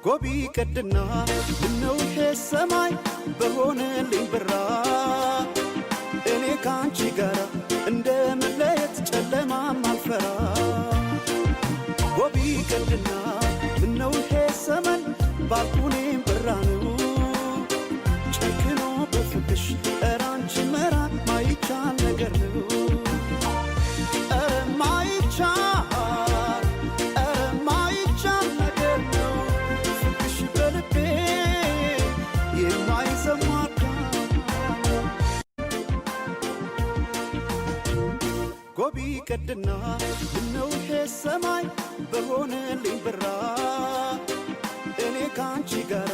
ጎቢ ቀድና ምነው ሰማይ በሆነልኝ ብራ እኔ ካንቺ ጋር እንደመለየት ጨለማም አልፈራ ጎቢ ቀድና ምነው ሰማይ ባልኩኔም ብራ ነው ጨክኖ በፍቅሽ እራንቺ መራቅ ማይቻል ነገር ነው ጎቢ ቀድና ምነው ሰማይ በሆነልኝ ብራ እኔ ካንቺ ጋር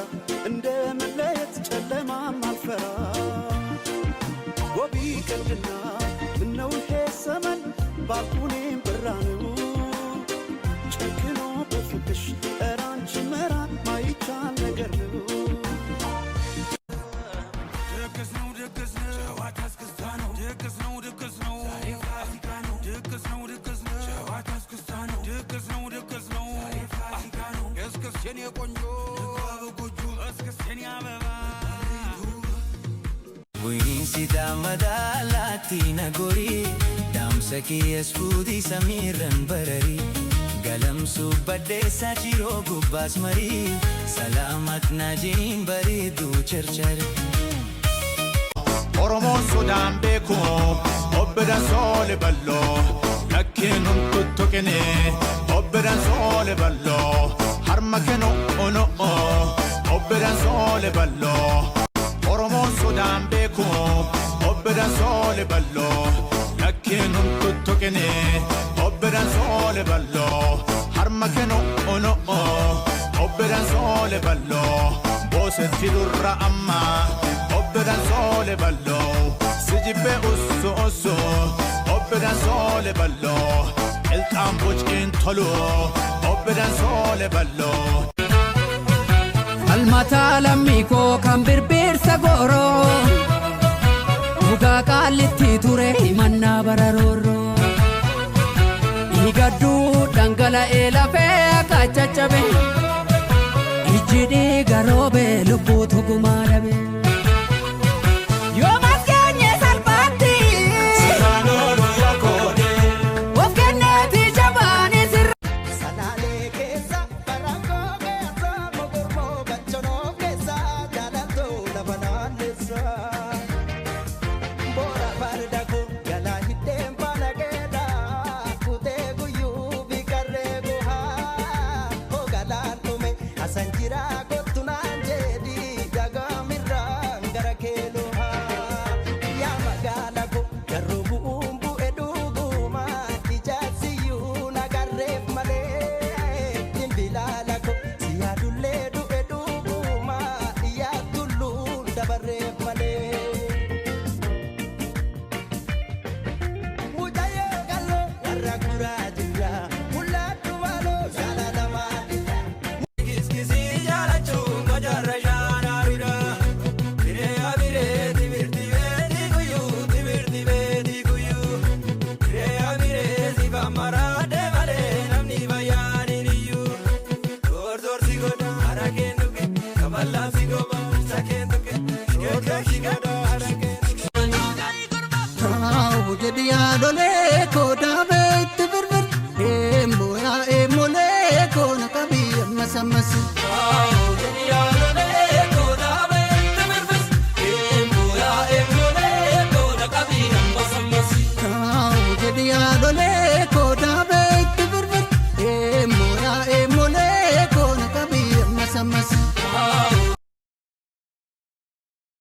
እንደመለየት ጨለማም አልፈራ ጎቢ ቀድና ምነው ሰማይ ባልኩኔም ብራ ነው ጨክኖ በፍቅሽ እራንቺ መራቅ ማይቻል ነገር ነው Sita madalati nagori damsaki esfudi samiran barari galam subade sajiro gubbas mari salamat najim baridu charchar Oromon Sudan beko obbedan sole ballo lakkinum tuttokene obbedan sole ballo harmakeno ono obbedan sole ballo Oromon Sudan beko obbedan sole ballo lakkinum tuttokene obbedan sole ballo harmakeno ono obbedan sole ballo bosetti durra amma obbedan sole ballo sijibe usso obbedan sole ballo el campo intolo obbedan sole ballo Almata lamiko kan birbirsa goro Uga kaliti ture imanna bararoro Igaddu dangala elafe akachachabe Ijidi garobe lubbu thugumarabe Dole ko dabe tibirbir moya mole ko nakabi masamas dole ko dabe tibirbir moya mole ko nakabi masamas dole